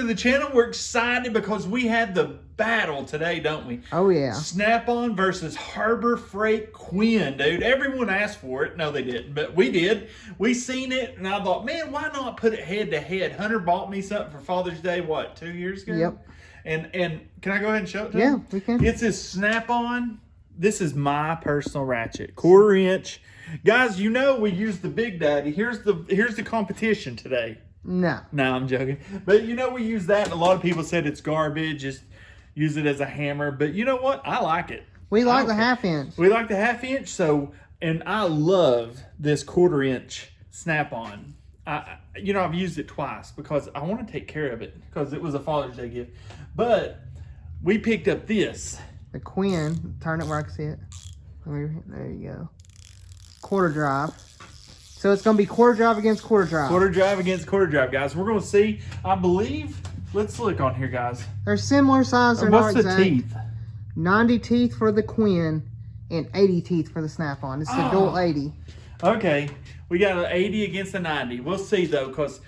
to the channel. We're excited because we had the battle today, don't we? Oh, yeah. Snap-on versus Harbor Freight Quinn, dude. Everyone asked for it. No, they didn't, but we did. We seen it, and I thought, man, why not put it head-to-head? Hunter bought me something for Father's Day, what, 2 years ago? Yep. And can I go ahead and show it to Yeah, you? we can. It's this Snap-on. This is my personal ratchet, 1/4 inch. Guys, you know we use the Big Daddy. Here's the competition today. No. No, I'm joking. But you know we use that, and a lot of people said it's garbage. Just use it as a hammer. But you know what? I like it. We like the 1/2 inch. We like the 1/2 inch. So, and I love this 1/4 inch Snap-on. You know, I've used it twice because I want to take care of it because it was a Father's Day gift. But we picked up this. The Quinn. Turn it where I can see it. There you go. 1/4 drive. So it's going to be 1/4 drive against 1/4 drive. 1/4 drive against 1/4 drive, guys. We're going to see. I believe. Let's look on here, guys. They're similar size. They're What's not the exact. teeth? 90 teeth for the Quinn and 80 teeth for the Snap-on. It's the dual 80. Okay. We got an 80 against a 90. We'll see, though, because...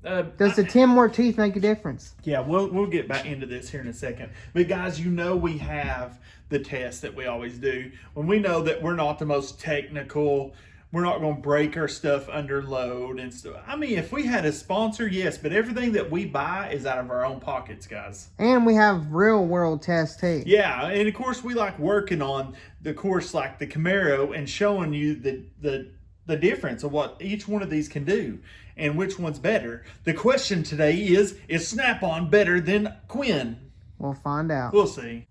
Does the 10 more teeth make a difference? Yeah, we'll get back into this here in a second. But, guys, you know we have the test that we always do. When we know that we're not the most technical... We're not going to break our stuff under load and stuff. I mean, if we had a sponsor, yes, but everything that we buy is out of our own pockets, guys. And we have real world tests too. Yeah, and of course we like working on the course like the Camaro and showing you the difference of what each one of these can do and which one's better. The question today is Snap-on better than Quinn? We'll find out. We'll see.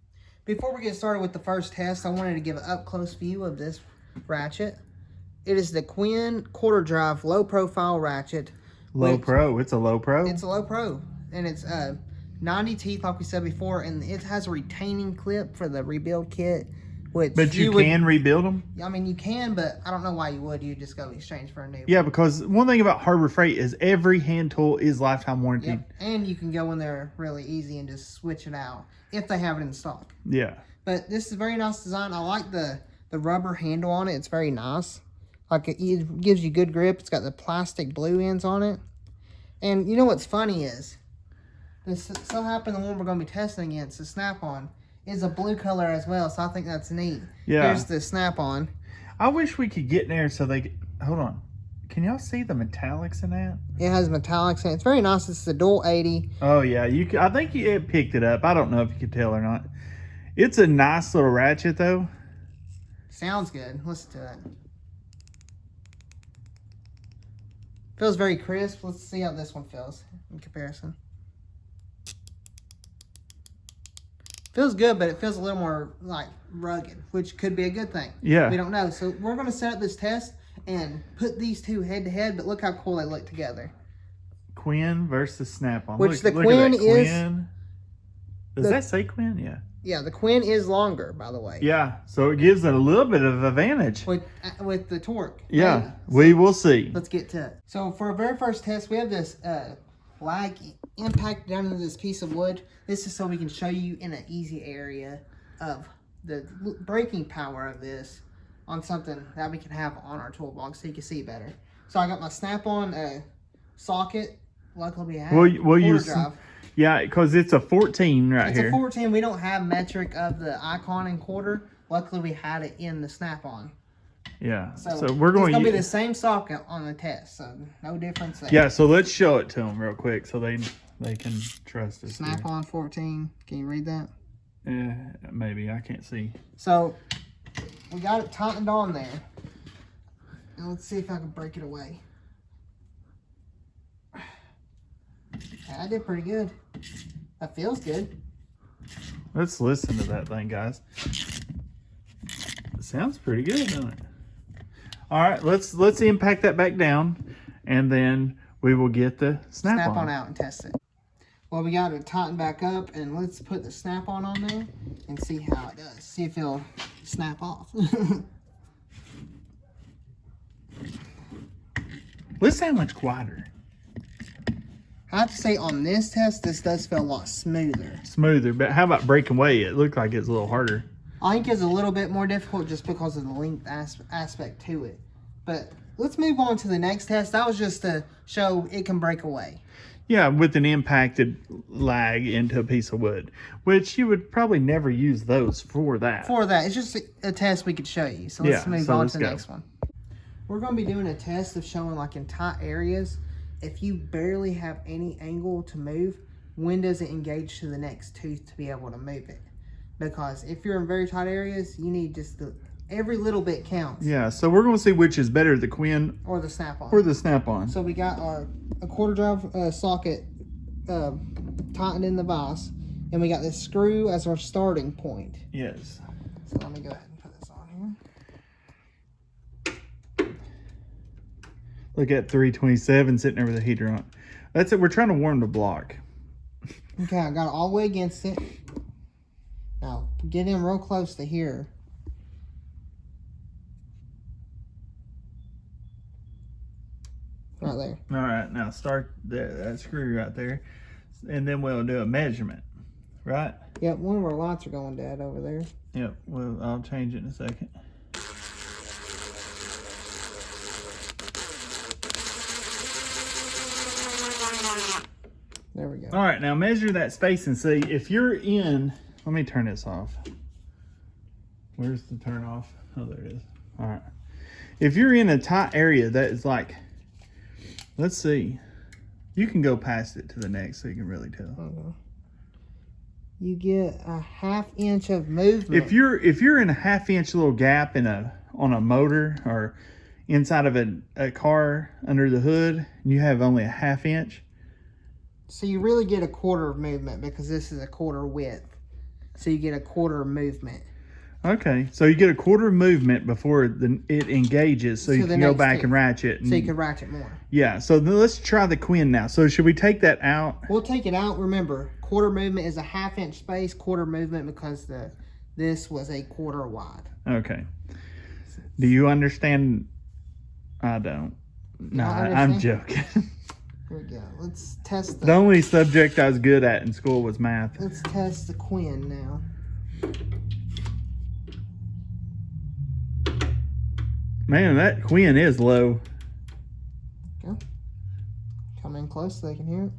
Before we get started with the first test, I wanted to give an up-close view of this ratchet. It is the Quinn 1/4 drive low profile ratchet. Low pro. It's a low pro. It's a low pro. And it's 90 teeth like we said before. And it has a retaining clip for the rebuild kit. But you can rebuild them? I mean, you can, but I don't know why you would. You just go exchange for a new one. Yeah, because one thing about Harbor Freight is every hand tool is lifetime warranty. Yep. And you can go in there really easy and just switch it out if they have it in stock. Yeah. But this is a very nice design. I like the rubber handle on it. It's very nice. Like it gives you good grip. It's got the plastic blue ends on it. And you know what's funny is, this so happened the one we're going to be testing against, the Snap-on, is a blue color as well. So I think that's neat. Yeah. Here's the Snap-on. I wish we could get in there so they... Hold on. Can y'all see the metallics in that? It has metallics in it. It's very nice. It's the dual 80. Oh, yeah. I think it picked it up. I don't know if you could tell or not. It's a nice little ratchet, though. Sounds good. Listen to it. Feels very crisp. Let's see how this one feels in comparison. Feels good, but it feels a little more like rugged, which could be a good thing. Yeah. We don't know. So we're going to set up this test and put these two head to head, but look how cool they look together. Quinn versus Snap-on. Which look the Quinn is... Quinn. Does that say Quinn? Yeah. Yeah, the Quinn is longer, by the way. Yeah, so it gives it a little bit of advantage. With the torque. Yeah, Maybe. we will see. Let's get to it. So for our very first test, we have this lag impact down into this piece of wood. This is so we can show you in an easy area of the braking power of this on something that we can have on our toolbox so you can see better. So I got my Snap-on socket. Luckily we have we'll use drive. Yeah, because it's a 14 right here. It's a 14. We don't have metric of the icon and 1/4. Luckily, we had it in the Snap-on. Yeah. So we're going to be the same socket on the test, so no difference there. Yeah, so let's show it to them real quick so they can trust us. Snap-on 14. Can you read that? Yeah, maybe. I can't see. So we got it tightened on there. And let's see if I can break it away. I did pretty good. That feels good. Let's listen to that thing, guys. It sounds pretty good, doesn't it? All right, let's impact that back down, and then we will get the Snap-on out and test it. Well, we got it tightened back up, and let's put the Snap-on on there and see how it does. See if it'll snap off. Listen how much quieter. I have to say, on this test, this does feel a lot smoother. Smoother, but how about breaking away? It looked like it's a little harder. I think it's a little bit more difficult just because of the length aspect to it. But let's move on to the next test. That was just to show it can break away. Yeah, with an impacted lag into a piece of wood, which you would probably never use those for that. It's just a test we could show you. So let's move on to the next one. We're going to be doing a test of showing like in tight areas, if you barely have any angle to move, when does it engage to the next tooth to be able to move it? Because if you're in very tight areas, you need just every little bit counts. Yeah, so we're going to see which is better, the Quinn or the Snap-on. Or the Snap-on. So we got our a quarter drive socket tightened in the vise, and we got this screw as our starting point. Yes. So let me go ahead and put this on here. Look at 327 sitting there with the heater on. That's it. We're trying to warm the block. Okay, I got it all the way against it. Now, get in real close to here. Right there. All right, now start that screw right there, and then we'll do a measurement, right? Yep, one of our lights are going dead over there. Yep, well, I'll change it in a second. There we go. All right, now measure that space and see if you're in, let me turn this off. Where's the turn off? Oh, there it is. All right. If you're in a tight area that is like, let's see, you can go past it to the next so you can really tell. You get a 1/2 inch of movement. If you're in a 1/2 inch little gap on a motor or inside of a car under the hood, and you have only a 1/2 inch. So you really get a quarter of movement because this is a quarter width. So you get a quarter movement. Okay, so you get a quarter of movement before it engages, so you can go back and ratchet. So you can ratchet more. Yeah, so then let's try the Quinn now. So should we take that out? We'll take it out. Remember, quarter movement is a 1/2 inch space, quarter movement because this was a quarter wide. Okay. Do you understand? I don't. No, I'm joking. Here we go. Let's test the only subject I was good at in school was math. Let's test the Quinn now. Man, that Quinn is low. Go. Come in close so they can hear it.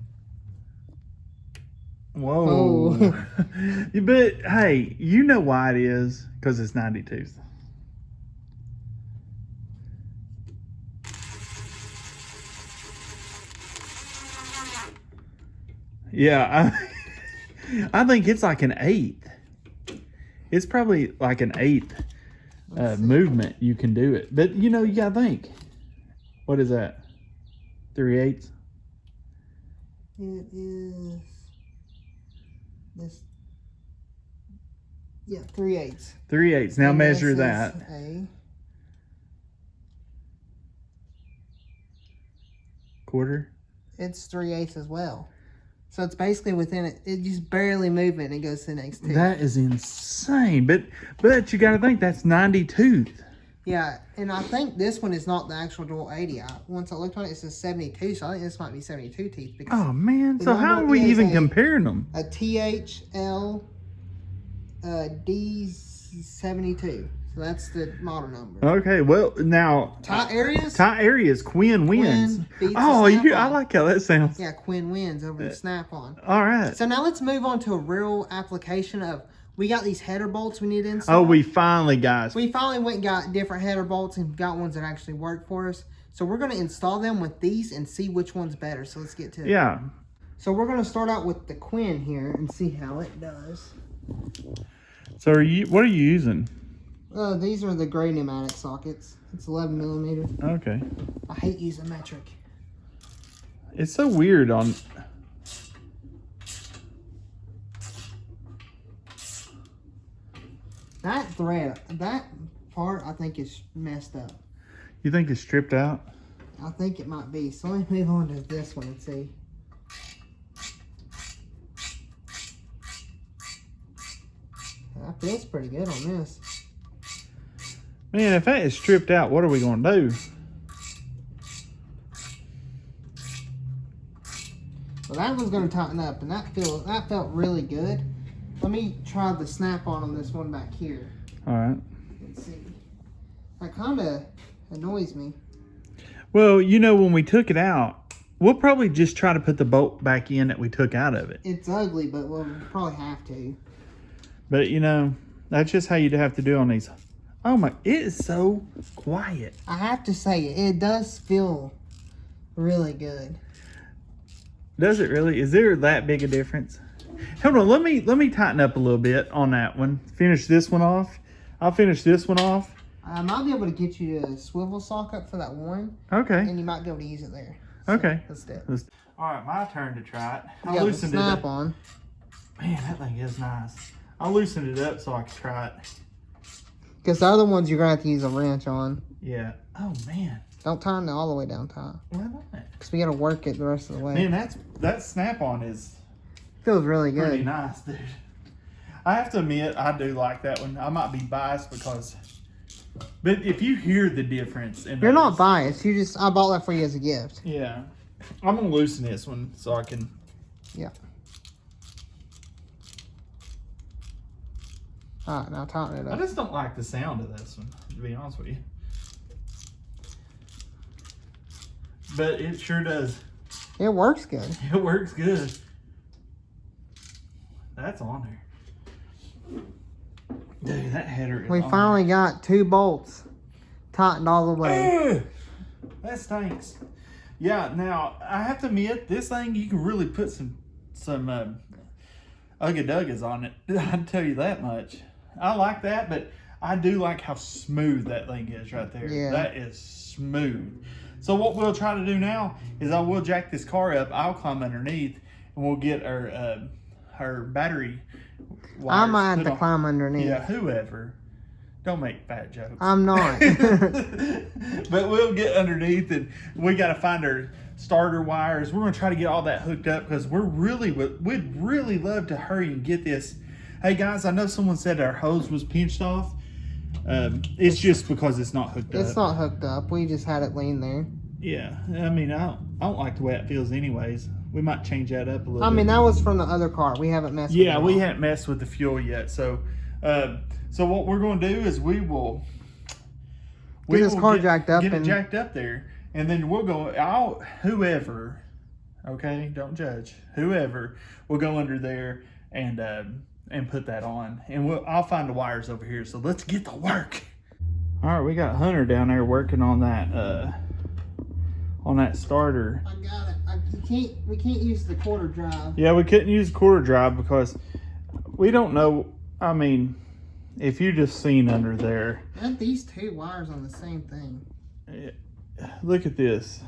Whoa. Oh. But hey, you know why it is? Because it's 92. Yeah, I think it's like an 1/8. It's probably like an 1/8 movement you can do it. But you know, you gotta think. What is that? 3/8? It is this. Yeah, 3/8. 3/8. Now measure that. Quarter? It's 3/8 as well. So it's basically within it. It just barely moving and it goes to the next tooth. That is insane. But you got to think that's 92. Yeah, and I think this one is not the actual dual 80. Once I looked on it, it says 72. So I think this might be 72 teeth. Oh man! So how are we even comparing them? A THL D72. So that's the model number. Okay, well now tight areas. Quinn wins. Oh, I like how that sounds. Yeah, Quinn wins over the Snap-on. All right. So now let's move on to a real application of. We got these header bolts we need to install. Oh, we finally, guys. We finally went and got different header bolts and got ones that actually work for us. So we're going to install them with these and see which one's better. So let's get to it. Yeah. So we're going to start out with the Quinn here and see how it does. So what are you using? These are the gray pneumatic sockets. It's 11 millimeter. Okay. I hate using metric. It's so weird on... That thread, that part, I think is messed up. You think it's stripped out? I think it might be. So let me move on to this one and see. That feels pretty good on this. Man, if that is stripped out, what are we going to do? Well, that one's going to tighten up, and that felt really good. Let me try the Snap-on on this one back here. All right. Let's see. That kind of annoys me. Well, you know, when we took it out, we'll probably just try to put the bolt back in that we took out of it. It's ugly, but we'll probably have to. But you know, that's just how you'd have to do on these. Oh my, it is so quiet. I have to say, it does feel really good. Does it really? Is there that big a difference? Hold on, let me tighten up a little bit on that one. Finish this one off. I'll finish this one off. I might be able to get you a swivel socket for that one. Okay. And you might be able to use it there. So Okay. let's do it. All right, my turn to try it. I got the loosened it up. Snap-on. Man, that thing is nice. I loosened it up so I could try it. Because the other ones you're going to have to use a wrench on. Yeah. Oh, man. Don't tighten it all the way down tight. Why not? Because we got to work it the rest of the way. Man, that Snap-on is Feels really good. pretty nice, dude. I have to admit, I do like that one. I might be biased because... But if you hear the difference... in You're not those- biased. I bought that for you as a gift. Yeah. I'm going to loosen this one so I can... Yeah. Alright, now tighten it I up. just don't like the sound of this one, to be honest with you. But it sure does. It works good. It works good. That's on there. Dude, that header is We on finally got 2 bolts tightened all the way. there. Ugh, that stinks. Yeah, now, I have to admit, this thing, you can really put some ugga-duggas on it. I can tell you that much. I like that, but I do like how smooth that thing is right there. Yeah. That is smooth. So what we'll try to do now is I will jack this car up. I'll climb underneath, and we'll get her battery wires I might have put to on. climb underneath. Yeah, whoever. Don't make fat jokes. I'm not. But we'll get underneath, and we got to find our starter wires. We're going to try to get all that hooked up because we'd really love to hurry and get this. Hey guys, I know someone said our hose was pinched off. It's just because it's not hooked up. It's not hooked up. We just had it lean there. Yeah, I mean, I don't like the way it feels anyways. We might change that up a little bit. I mean, that was from the other car. We haven't messed with it. Yeah, we haven't messed with the fuel yet. So what we're going to do is we will Get this car jacked up Get it and- jacked up there. And then we'll go, whoever, okay, don't judge, whoever will go under there and put that on. And I'll find the wires over here. So let's get to work. All right, we got Hunter down there working on that starter. I got it. We can't use the quarter drive. Yeah, we couldn't use quarter drive because we don't know. I mean, if you just seen under there, I have these 2 wires on the same thing. look at this.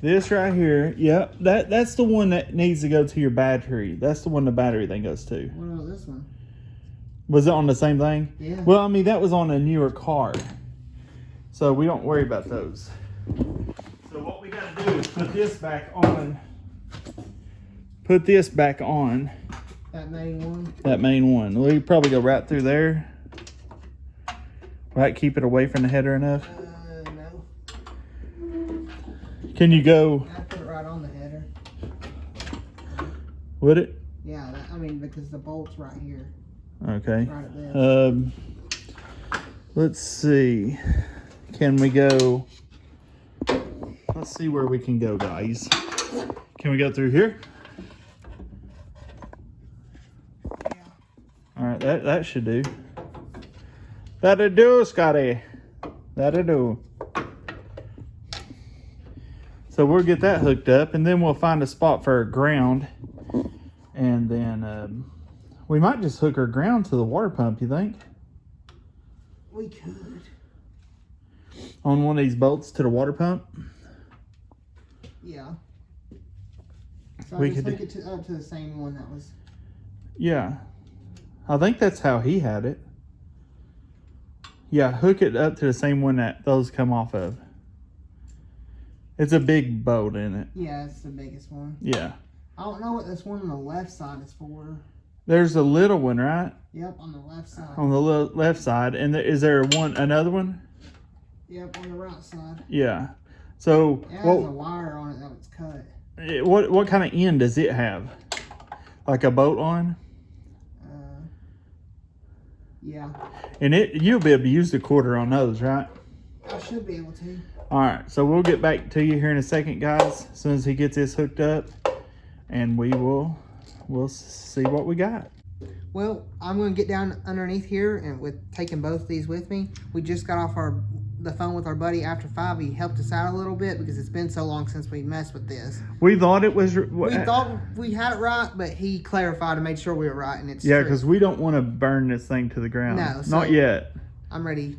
This right here, yep, that's the one that needs to go to your battery. That's the one the battery thing goes to. What about this one? Was it on the same thing? Yeah. Well, I mean, that was on a newer car. So we don't worry about those. So what we got to do is put this back on. Put this back on. That main one? That main one. We probably go right through there. Right, keep it away from the header enough. No. Can you go? I put it right on the header. Would it? Yeah, I mean, because the bolt's right here. Okay. Right at there. Let's see. Can we go? Let's see where we can go, guys. Can we go through here? Yeah. All right, that should do. That'll do, Scotty. That'll do. So we'll get that hooked up, and then we'll find a spot for our ground, and then we might just hook our ground to the water pump. You think? We could. On one of these bolts to the water pump? Yeah. So We I just could hook it up to the same one that was. Yeah. I think that's how he had it. Yeah, hook it up to the same one that those come off of. It's a big bolt in it. Yeah, it's the biggest one. Yeah. I don't know what this one on the left side is for. There's a little one, right? Yep, on the left side. On the left side. And is there another one? Yep, on the right side. Yeah. So It has a wire on it that was cut. what kind of end does it have? Like a bolt on? Yeah. And you'll be able to use the quarter on those, right? I should be able to. All right, so we'll get back to you here in a second, guys, as soon as he gets this hooked up, and we'll see what we got. Well, I'm going to get down underneath here, and with taking both these with me, we just got off the phone with our buddy After 5. He helped us out a little bit because it's been so long since we messed with this. We thought it was... We thought we had it right, but he clarified and made sure we were right, and it's Yeah, true. because we don't want to burn this thing to the ground. No, so not yet. I'm ready.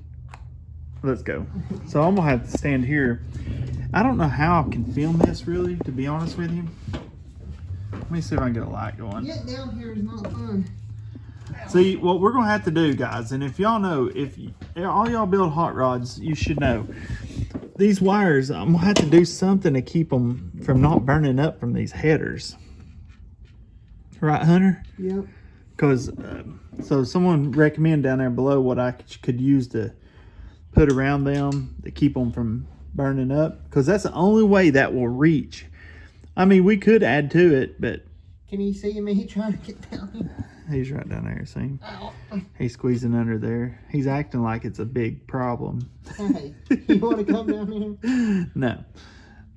Let's go. So I'm going to have to stand here. I don't know how I can film this, really, to be honest with you. Let me see if I can get a light going. Getting down here is not fun. See, what we're going to have to do, guys, and if y'all know, all y'all build hot rods, you should know. These wires, I'm going to have to do something to keep them from not burning up from these headers. Right, Hunter? Yep. Because, so someone recommend down there below what I could use to put around them to keep them from burning up. Because that's the only way that will reach. I mean, we could add to it, but... Can you see me trying to get down here? He's right down there, see? Ow. He's squeezing under there. He's acting like it's a big problem. Hey, you want to come down here? No.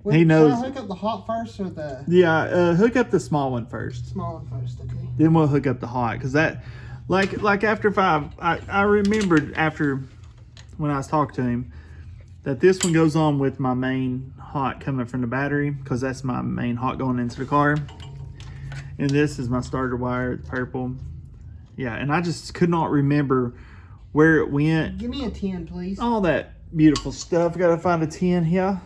Well, he knows. Should I hook up the hot first or the Yeah, hook up the small one first. small one first? Okay. Then we'll hook up the hot. Because that, like After 5, I remembered after, when I was talking to him, that this one goes on with my main hot coming from the battery. Because that's my main hot going into the car. And this is my starter wire, purple. Yeah, and I just could not remember where it went. Give me a 10, please. All that beautiful stuff. Got to find a 10 here.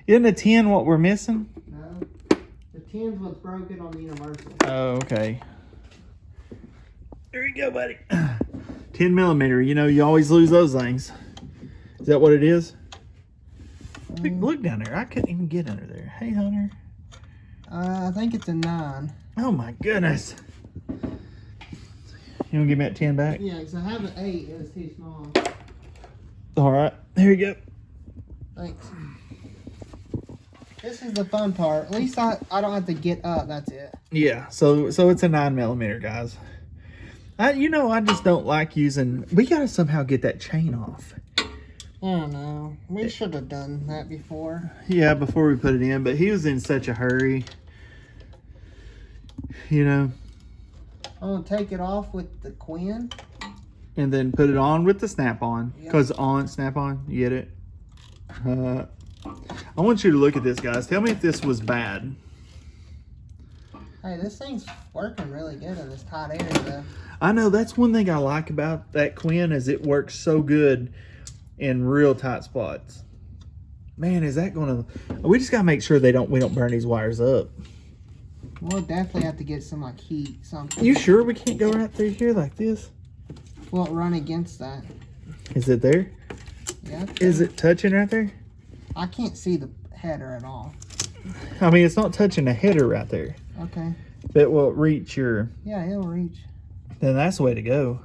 Isn't a 10 what we're missing? No. The 10's what's broken on the universal. Oh, okay. There you go, buddy. 10 millimeter. You know, you always lose those things. Is that what it is? Look down there. I couldn't even get under there. Hey, Hunter. I think it's a 9. Oh, my goodness. You want to give me that 10 back? Yeah, because I have an 8. It was too small. All right. Here you go. Thanks. This is the fun part. At least I don't have to get up. That's it. Yeah. So it's a 9 millimeter, guys. I just don't like using... We got to somehow get that chain off. I don't know. We should have done that before. Yeah, before we put it in. But he was in such a hurry. You know. I'm going to take it off with the Quinn. And then put it on with the Snap-on. Yep. Because on Snap-on, you get it? I want you to look at this, guys. Tell me if this was bad. Hey, this thing's working really good in this tight area, though. I know, that's one thing I like about that Quinn is it works so good in real tight spots. Man, is that gonna... We just gotta make sure we don't burn these wires up. We'll definitely have to get some, like, heat, something. You sure we can't go right through here like this? We'll run against that. Is it there? Yeah. Is it touching right there? I can't see the header at all. I mean, it's not touching the header right there. Okay. But will it reach your... Yeah, it'll reach. Then that's the way to go.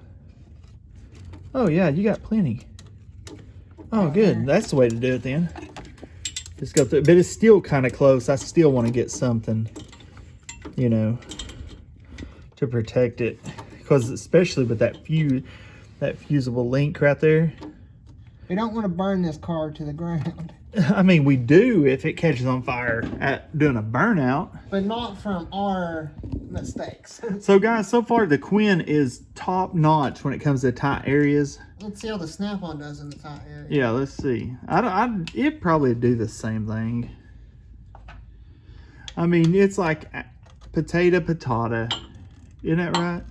Oh, yeah, you got plenty. Oh, good. That's the way to do it then. Just go through. But it's still kind of close. I still want to get something, you know, to protect it. Because especially with that fusible link right there. We don't want to burn this car to the ground. I mean, we do if it catches on fire at doing a burnout. But not from our mistakes. So, guys, so far the Quinn is top notch when it comes to tight areas. Let's see how the Snap-on does in the tight area. Yeah, let's see. It'd probably do the same thing. I mean, it's like potato patata. Isn't that right?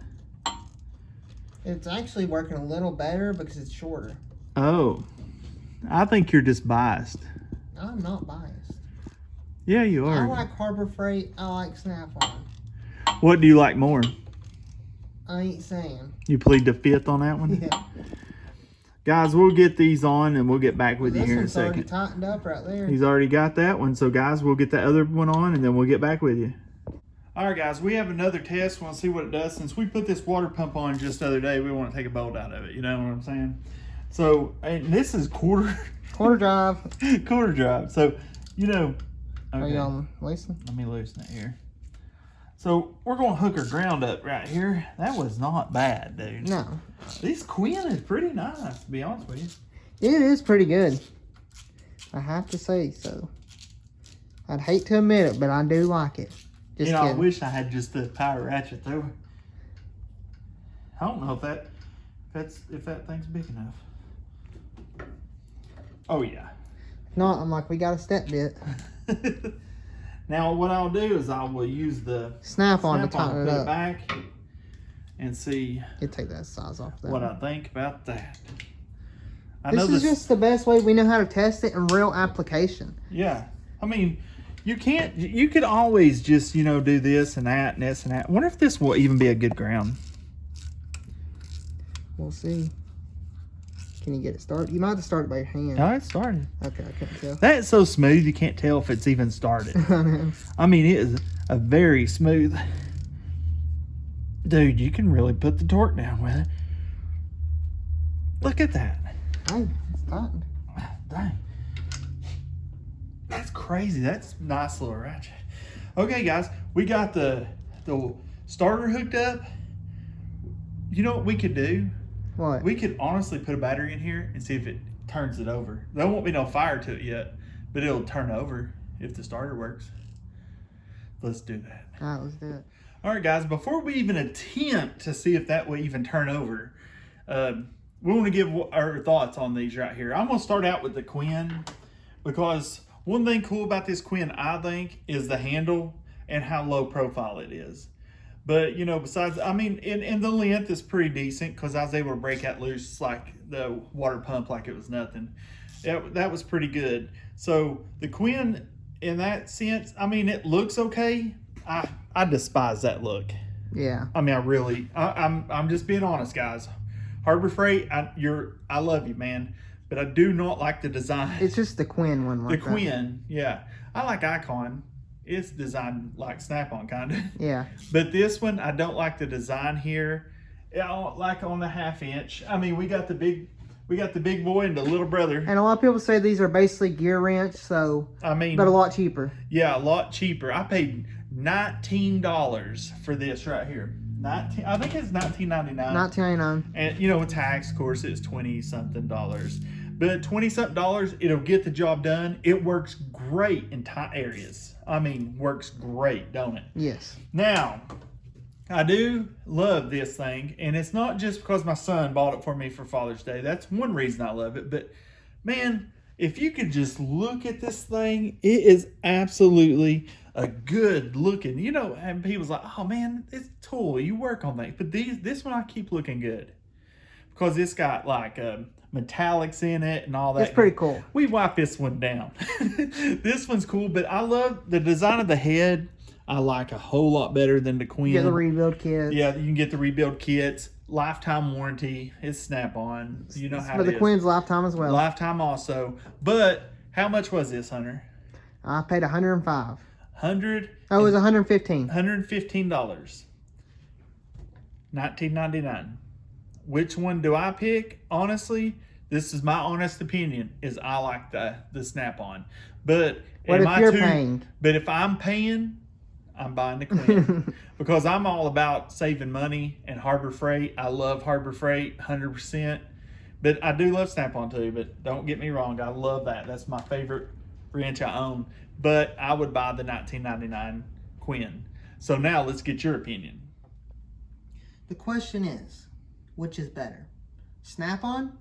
It's actually working a little better because it's shorter. Oh, I think you're just biased. I'm not biased. Yeah, you I are. like Harbor Freight. I like Snap-on. What do you like more? I ain't saying. You plead the fifth on that one? Yeah. Guys, we'll get these on and we'll get back with you This here in a one's already second. tightened up right there. He's already got that one. So, guys, we'll get that other one on and then we'll get back with you. All right, guys, we have another test. We'll see what it does. Since we put this water pump on just the other day, we want to take a bolt out of it. You know what I'm saying? So, and this is quarter drive. quarter drive. So, you know. Are you on loosen? Let me loosen it here. So, we're going to hook our ground up right here. That was not bad, dude. No. This Quinn is pretty nice, to be honest with you. It is pretty good. I have to say so. I'd hate to admit it, but I do like it. Just You know, kidding. I wish I had just the power ratchet though. I don't know if that thing's big enough. Oh yeah. If not, I'm like, we got a step bit. Now what I'll do is I will use the Snap-on to tighten it put it up. back and see You take that size off that. what I think about that. This is just the best way we know how to test it in real application. Yeah. I mean, you could always just, you know, do this and that and this and that. I wonder if this will even be a good ground. We'll see. Can you get it started? You might have to start it by your hand. Oh, it started. Okay, I couldn't tell. That's so smooth you can't tell if it's even started. I know. I mean, it is a very smooth. Dude, you can really put the torque down with it. Look at that. Hey, it's tightened. Dang. That's crazy. That's a nice little ratchet. Okay, guys, we got the starter hooked up. You know what we could do? What? We could honestly put a battery in here and see if it turns it over. There won't be no fire to it yet, but it'll turn over if the starter works. Let's do that. All right, let's do it. All right, guys, before we even attempt to see if that will even turn over, we want to give our thoughts on these right here. I'm going to start out with the Quinn, because one thing cool about this Quinn, I think, is the handle and how low profile it is. But, you know, besides, I mean, in the length is pretty decent, because I was able to break that loose like the water pump like it was nothing. That was pretty good. So the Quinn, in that sense, I mean, it looks okay. I despise that look. Yeah. I mean, I'm just being honest, guys. Harbor Freight, I love you, man, but I do not like the design. It's just the Quinn one. The Quinn, yeah. I like Icon. It's designed like Snap-on, kind of. Yeah. But this one, I don't like the design here. Like on the 1/2 inch. I mean, we got the big boy and the little brother. And a lot of people say these are basically gear wrench, so I mean, but a lot cheaper. Yeah, a lot cheaper. I paid $19 for this right here. I think it's $19.99. $19.99. And you know, with tax, of course, it's $20-something. But $20-something, it'll get the job done. It works great in tight areas. I mean, works great, don't it? Yes. Now, I do love this thing, and it's not just because my son bought it for me for Father's Day. That's one reason I love it. But man, if you could just look at this thing, it is absolutely a good looking, you know, and people's like, oh man, it's a tool, you work on things. But this one I keep looking good, because it's got like metallics in it and all that. It's pretty cool. We wipe this one down. This one's cool, but I love the design of the head. I like a whole lot better than the Quinn. Get the rebuild kits. Yeah, you can get the rebuild kits. Lifetime warranty. It's Snap-on. You know how it is. For the Quinn's lifetime as well. Lifetime also. But how much was this, Hunter? I paid $105. Oh, it was $115. $115. $19.99. Which one do I pick? Honestly, this is my honest opinion, is I like the Snap-on. But what if you're paying? But if I'm paying, I'm buying the Quinn. Because I'm all about saving money and Harbor Freight. I love Harbor Freight 100%. But I do love Snap-on too, but don't get me wrong, I love that. That's my favorite wrench I own. But I would buy the $19.99 Quinn. So now let's get your opinion. The question is, which is better? Snap-on?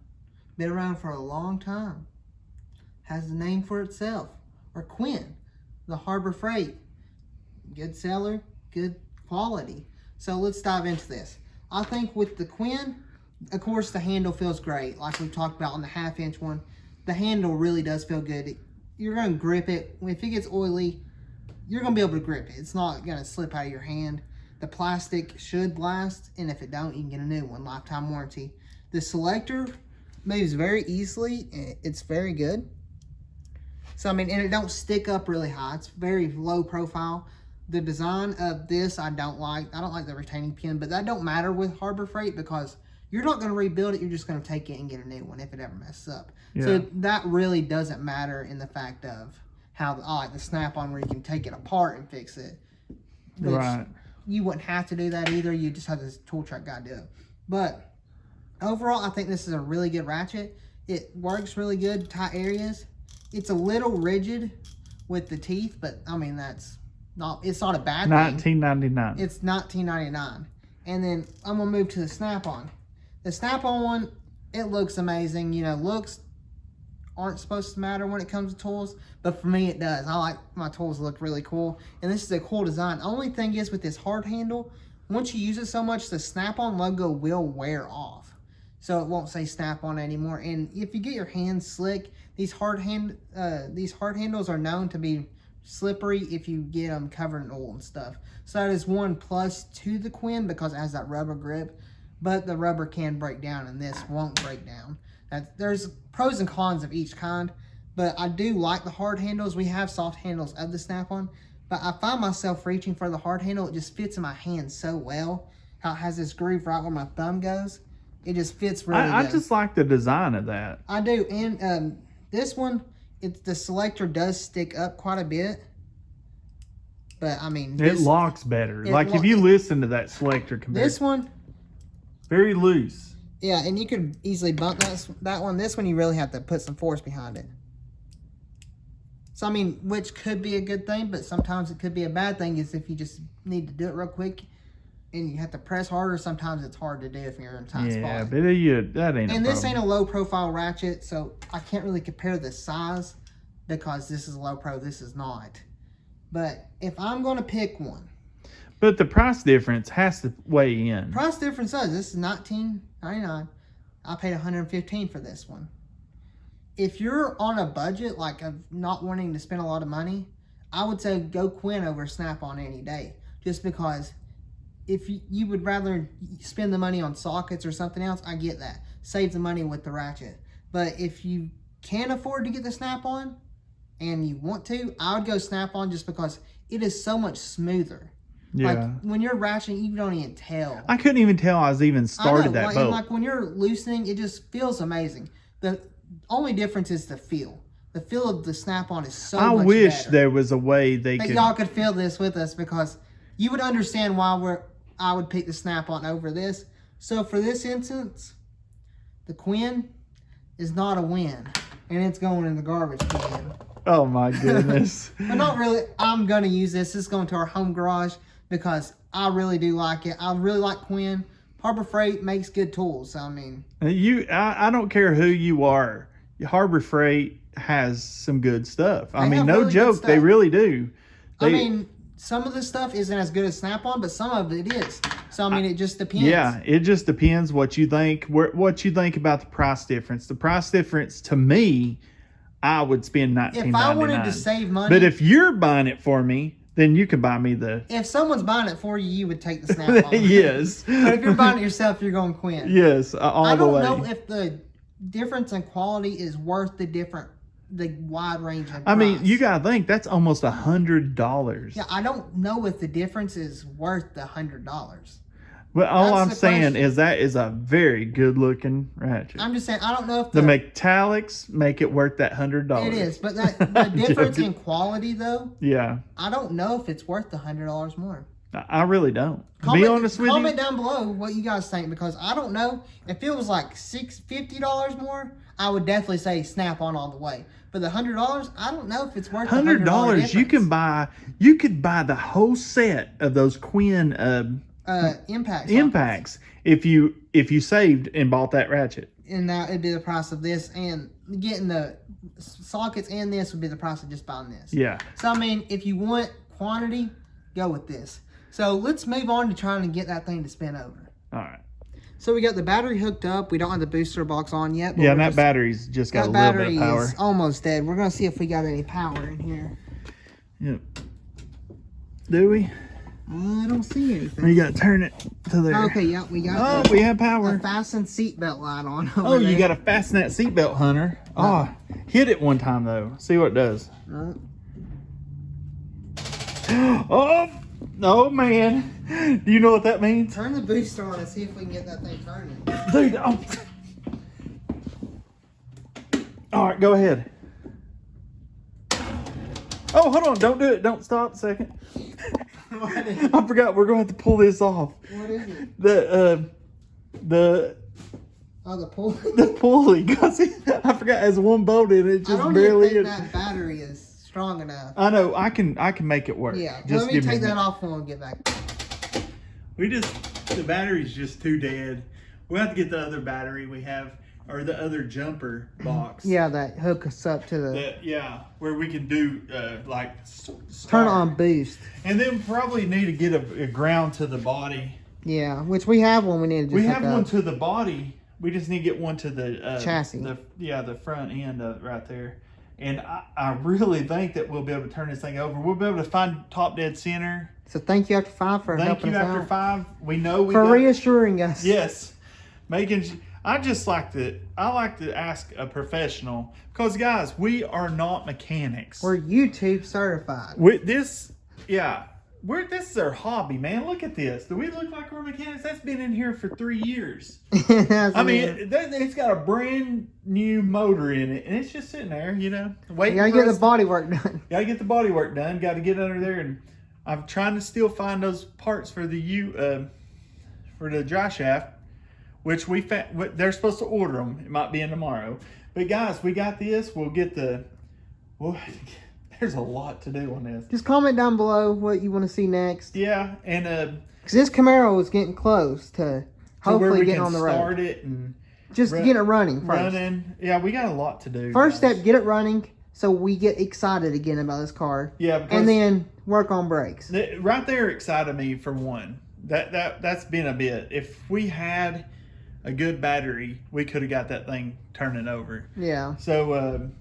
Been around for a long time. Has the name for itself. Or Quinn, the Harbor Freight. Good seller, good quality. So let's dive into this. I think with the Quinn, of course the handle feels great. Like we talked about on the 1/2 inch one. The handle really does feel good. You're going to grip it. If it gets oily, you're going to be able to grip it. It's not going to slip out of your hand. The plastic should last, and if it don't, you can get a new one. Lifetime warranty. The selector moves very easily. It's very good. So, I mean, and it don't stick up really high. It's very low profile. The design of this, I don't like. I don't like the retaining pin, but that don't matter with Harbor Freight, because you're not going to rebuild it. You're just going to take it and get a new one if it ever messes up. Yeah. So that really doesn't matter in the fact of how, like the Snap-on, where you can take it apart and fix it. Right. You wouldn't have to do that either. You just have this tool truck guy do it. But overall, I think this is a really good ratchet. It works really good, tight areas. it's a little rigid with the teeth, but I mean it's not a bad thing. $19.99. It's $19.99. And then I'm gonna move to the Snap-on. The Snap-on one, it looks amazing. You know, looks aren't supposed to matter when it comes to tools, but for me it does. I like my tools look really cool, and this is a cool design. Only thing is with this hard handle, once you use it so much, the Snap-on logo will wear off, so it won't say Snap-on anymore. And if you get your hands slick, these hard handles are known to be slippery if you get them covered in oil and stuff. So that is one plus to the Quinn because it has that rubber grip, but the rubber can break down and this won't break down. There's pros and cons of each kind, but I do like the hard handles. We have soft handles of the Snap-on, but I find myself reaching for the hard handle. It just fits in my hand so well. How it has this groove right where my thumb goes. It just fits really good. I just like the design of that. I do, and this one, the selector does stick up quite a bit, but I mean, it locks better. Like if you listen to that selector compared, this one, very loose. Yeah, and you could easily bump that one. This one, you really have to put some force behind it. So I mean, which could be a good thing, but sometimes it could be a bad thing. Is if you just need to do it real quick, and you have to press harder. Sometimes it's hard to do if you're in a tight spot. Yeah, but that ain't. And this ain't a low profile ratchet, so I can't really compare the size because this is low pro, this is not. But if I'm going to pick one, but the price difference has to weigh in. Price difference does. This is $19.99. I paid $115 for this one. If you're on a budget, like of not wanting to spend a lot of money, I would say go Quinn over Snap-on any day, just because. If you would rather spend the money on sockets or something else, I get that. Save the money with the ratchet. But if you can't afford to get the Snap-on and you want to, I would go Snap-on just because it is so much smoother. Yeah. Like when you're ratcheting, you don't even tell. I couldn't even tell I was even started that boat. Like when you're loosening, it just feels amazing. The only difference is the feel. The feel of the Snap-on is so much better. I wish there was a way y'all could feel this with us, because you would understand why I would pick the Snap-on over this. So for this instance, the Quinn is not a win, and it's going in the garbage can. Oh my goodness. But not really. I'm going to use this. It's going to our home garage because I really do like it. I really like Quinn. Harbor Freight makes good tools. I mean, I don't care who you are. Harbor Freight has some good stuff. I mean, no joke, they really do. I mean, some of the stuff isn't as good as Snap-on, but some of it is. So I mean, it just depends. Yeah, it just depends what you think. What you think about the price difference. The price difference to me, I would spend $19.99. If I wanted to save money, but if you're buying it for me, then you can buy me the. If someone's buying it for you, you would take the Snap-on. Yes. But if you're buying it yourself, you're going Quinn. Yes, all the way. I don't know if the difference in quality is worth the wide range of price. I mean, you gotta think that's almost $100. Yeah, I don't know if the difference is worth the $100. But all I'm saying is that is a very good looking ratchet. I'm just saying, I don't know if the metallics make it worth that $100. It is, but the difference in quality though. Yeah. I don't know if it's worth the $100 more. I really don't. Be honest with you. Comment down below what you guys think, because I don't know. If it was like $50 more, I would definitely say Snap-on all the way. But the $100, I don't know if it's worth $100. You could buy the whole set of those Quinn impacts if you saved and bought that ratchet. And now it'd be the price of this, and getting the sockets and this would be the price of just buying this. Yeah. So I mean, if you want quantity, go with this. So let's move on to trying to get that thing to spin over. All right. So we got the battery hooked up. We don't have the booster box on yet. Yeah, and that battery's just got a little bit of power. Is almost dead. We're going to see if we got any power in here. Yep. Do we? I don't see anything. You got to turn it to there. Okay, yeah, we got we have power. A fasten seatbelt light on. Oh, you got to fasten that seatbelt, Hunter. Oh, hit it one time, though. See what it does. Oh, man. Do you know what that means? Turn the booster on and see if we can get that thing turning. Dude, all right, go ahead. Oh, hold on. Don't do it. Don't stop a second. I forgot. We're going to have to pull this off. What is it? The Oh, the pulley? The pulley. I forgot there's one bolt in it. I Just don't barely. even think that battery is strong enough. I know. I can make it work. Yeah. Just Let me give take a that minute. off when we get back. The battery's just too dead. We'll have to get the other battery we have, or the other jumper box. Yeah, that hook us up to the Where we can do turn on boost. And then probably need to get a ground to the body. Yeah, which we have one. We need to just We hook have up. one to the body. We just need to get one to the chassis. The front end of it right there. And I really think that we'll be able to turn this thing over. We'll be able to find top dead center. So thank you after 5 for helping us Thank you after out. 5. We know we For got, reassuring us. yes, I like to ask a professional, because guys, we are not mechanics. We're YouTube certified. This is our hobby, man. Look at this. Do we look like we're mechanics? That's been in here for 3 years. I mean, it's got a brand new motor in it, and it's just sitting there, waiting. You gotta get the body work done. Gotta get the body work done. Gotta get under there, and I'm trying to still find those parts for the dry shaft, which they're supposed to order them. It might be in tomorrow. But guys, we got this. There's a lot to do on this. Just comment down below what you want to see next. Yeah, and because this Camaro is getting close to hopefully getting on the road. Start it and just get it running first. Yeah, we got a lot to do. First step, get it running so we get excited again about this car. Yeah, and then work on brakes. Right there excited me for one. That's been a bit. If we had a good battery, we could have got that thing turning over. Yeah. So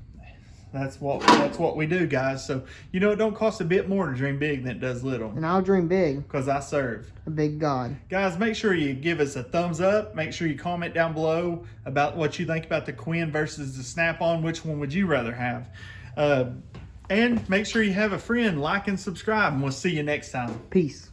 that's what we do, guys. So it don't cost a bit more to dream big than it does little. And I'll dream big. Because I serve a big God. Guys, make sure you give us a thumbs up. Make sure you comment down below about what you think about the Quinn versus the Snap-on. Which one would you rather have? And make sure you have a friend, like and subscribe, and we'll see you next time. Peace.